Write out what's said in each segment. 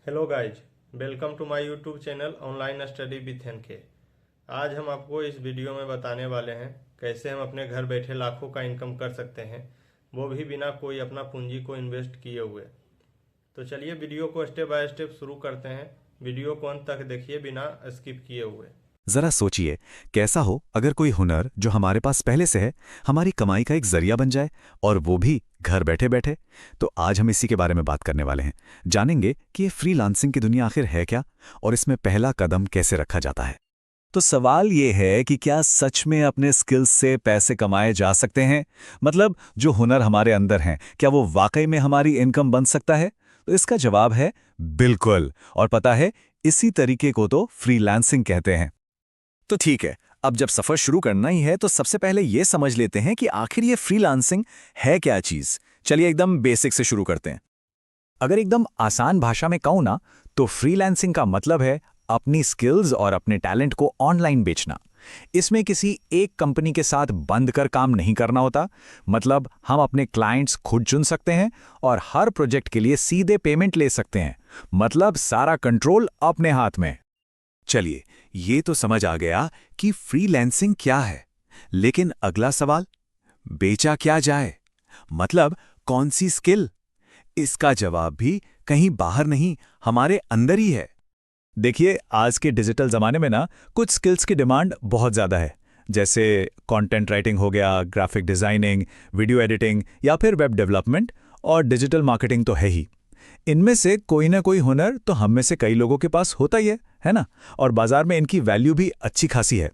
Hello guys, welcome to my YouTube channel online study with NK. आज हम आपको इस वीडियो में बताने वाले हैं कैसे हम अपने घर बैठे लाखों का इनकम कर सकते हैं, वो भी बिना कोई अपना पूंजी को इन्वेस्ट किए हुए। तो चलिए वीडियो को स्टेप बाय स्टेप शुरू करते हैं। वीडियो को अंत तक देखिए बिना स्किप किए हुए। जरा सोचिए, कैसा हो अगर कोई हुनर जो हमारे पास पहले से है हमारी कमाई का एक जरिया बन जाए, और वो भी घर बैठे बैठे। तो आज हम इसी के बारे में बात करने वाले हैं। जानेंगे कि ये फ्रीलांसिंग की दुनिया आखिर है क्या, और इसमें पहला कदम कैसे रखा जाता है। तो सवाल ये है कि क्या सच में अपने स्किल्स से पैसे कमाए जा सकते हैं? मतलब जो हुनर हमारे अंदर हैं, क्या वो वाकई में हमारी इनकम बन सकता है? तो इसका जवाब है बिल्कुल। और पता है, इसी तरीके को तो फ्रीलांसिंग कहते हैं। तो ठीक है, अब जब सफर शुरू करना ही है तो सबसे पहले ये समझ लेते हैं कि आखिर ये फ्रीलांसिंग है क्या चीज। चलिए एकदम बेसिक से शुरू करते हैं। अगर एकदम आसान भाषा में कहूं ना, तो फ्रीलांसिंग का मतलब है अपनी स्किल्स और अपने टैलेंट को ऑनलाइन बेचना। इसमें किसी एक कंपनी के साथ बंद कर काम नहीं करना होता। मतलब हम अपने क्लाइंट्स खुद चुन सकते हैं और हर प्रोजेक्ट के लिए सीधे पेमेंट ले सकते हैं। मतलब सारा कंट्रोल अपने हाथ में। चलिए, ये तो समझ आ गया कि फ्रीलांसिंग क्या है। लेकिन अगला सवाल, बेचा क्या जाए? मतलब कौन सी स्किल? इसका जवाब भी कहीं बाहर नहीं, हमारे अंदर ही है। देखिए, आज के डिजिटल जमाने में ना कुछ स्किल्स की डिमांड बहुत ज्यादा है। जैसे कंटेंट राइटिंग हो गया, ग्राफिक डिजाइनिंग, वीडियो एडिटिंग या फिर वेब डेवलपमेंट, और डिजिटल मार्केटिंग तो है ही। इनमें से कोई ना कोई हुनर तो हम में से कई लोगों के पास होता ही है ना? और बाजार में इनकी वैल्यू भी अच्छी खासी है।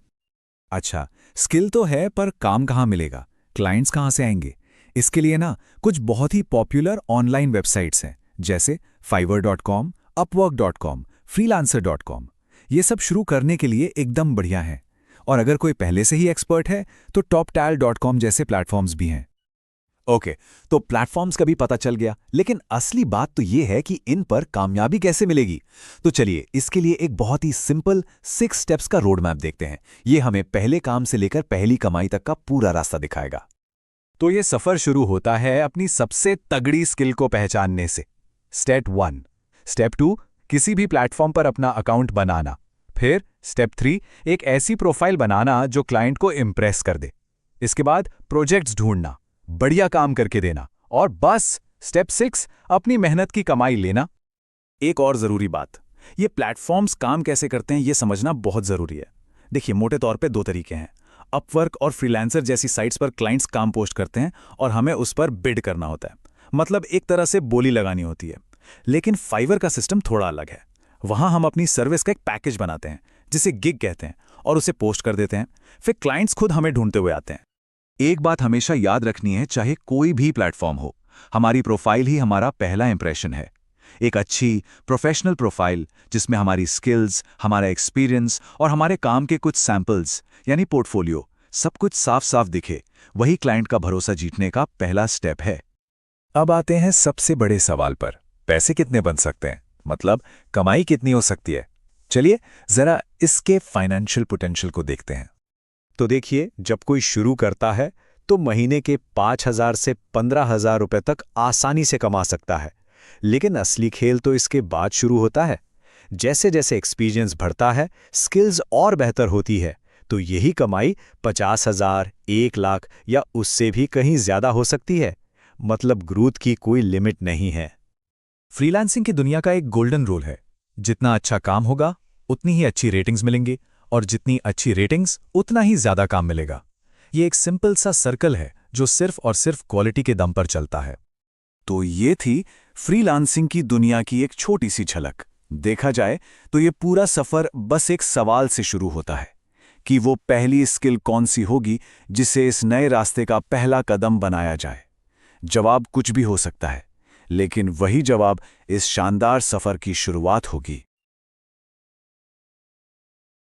अच्छा, स्किल तो है, पर काम कहाँ मिलेगा? क्लाइंट्स कहाँ से आएंगे? इसके लिए ना कुछ बहुत ही पॉपुलर ऑनलाइन वेबसाइट्स हैं, जैसे fiverr.com, upwork.com, freelancer.com। ये सब शुरू करने के लिए एकदम बढ़िया हैं। और अगर कोई पहले से ही एक्सपर्ट है तो toptal.com जैसे प्लेटफॉर्म्स भी हैं। ओके, तो प्लेटफॉर्म्स का भी पता चल गया, लेकिन असली बात तो ये है कि इन पर कामयाबी कैसे मिलेगी। तो चलिए, इसके लिए एक बहुत ही सिंपल 6 स्टेप्स का रोड मैप देखते हैं। ये हमें पहले काम से लेकर पहली कमाई तक का पूरा रास्ता दिखाएगा। तो ये सफर शुरू होता है अपनी सबसे तगड़ी स्किल को पहचानने से। स्टेप 1। स्टेप 2, किसी भी प्लेटफॉर्म पर अपना अकाउंट बनाना। फिर स्टेप 3, एक ऐसी प्रोफाइल बनाना जो क्लाइंट को इम्प्रेस कर दे। इसके बाद प्रोजेक्ट्स ढूंढना, बढ़िया काम करके देना, और बस स्टेप 6, अपनी मेहनत की कमाई लेना। एक और जरूरी बात, ये प्लेटफॉर्म्स काम कैसे करते हैं ये समझना बहुत जरूरी है। देखिए, मोटे तौर पे 2 तरीके हैं। अपवर्क और फ्रीलांसर जैसी साइट्स पर क्लाइंट्स काम पोस्ट करते हैं और हमें उस पर बिड करना होता है। मतलब एक तरह से बोली लगानी होती है। लेकिन फाइवर का सिस्टम थोड़ा अलग है। वहां हम अपनी सर्विस का एक पैकेज बनाते हैं, जिसे गिग कहते हैं, और उसे पोस्ट कर देते हैं। फिर क्लाइंट्स खुद हमें ढूंढते हुए आते हैं। एक बात हमेशा याद रखनी है, चाहे कोई भी प्लेटफॉर्म हो, हमारी प्रोफाइल ही हमारा पहला इंप्रेशन है। एक अच्छी प्रोफेशनल प्रोफाइल जिसमें हमारी स्किल्स, हमारा एक्सपीरियंस और हमारे काम के कुछ सैंपल्स यानी पोर्टफोलियो सब कुछ साफ साफ दिखे, वही क्लाइंट का भरोसा जीतने का पहला स्टेप है। अब आते हैं सबसे बड़े सवाल पर, पैसे कितने बन सकते हैं? मतलब कमाई कितनी हो सकती है? चलिए जरा इसके फाइनेंशियल पोटेंशियल को देखते हैं। तो देखिए, जब कोई शुरू करता है तो महीने के 5,000 से 15,000 रुपए तक आसानी से कमा सकता है। लेकिन असली खेल तो इसके बाद शुरू होता है। जैसे जैसे एक्सपीरियंस बढ़ता है, स्किल्स और बेहतर होती है, तो यही कमाई 50,000, 1 लाख या उससे भी कहीं ज्यादा हो सकती है। मतलब ग्रोथ की कोई लिमिट नहीं है। फ्रीलांसिंग की दुनिया का एक गोल्डन रूल है, जितना अच्छा काम होगा उतनी ही अच्छी रेटिंग्स मिलेंगी, और जितनी अच्छी रेटिंग्स उतना ही ज्यादा काम मिलेगा। ये एक सिंपल सा सर्कल है जो सिर्फ और सिर्फ क्वालिटी के दम पर चलता है। तो ये थी फ्रीलांसिंग की दुनिया की एक छोटी सी झलक। देखा जाए तो ये पूरा सफर बस एक सवाल से शुरू होता है कि वो पहली स्किल कौन सी होगी जिसे इस नए रास्ते का पहला कदम बनाया जाए। जवाब कुछ भी हो सकता है, लेकिन वही जवाब इस शानदार सफर की शुरुआत होगी।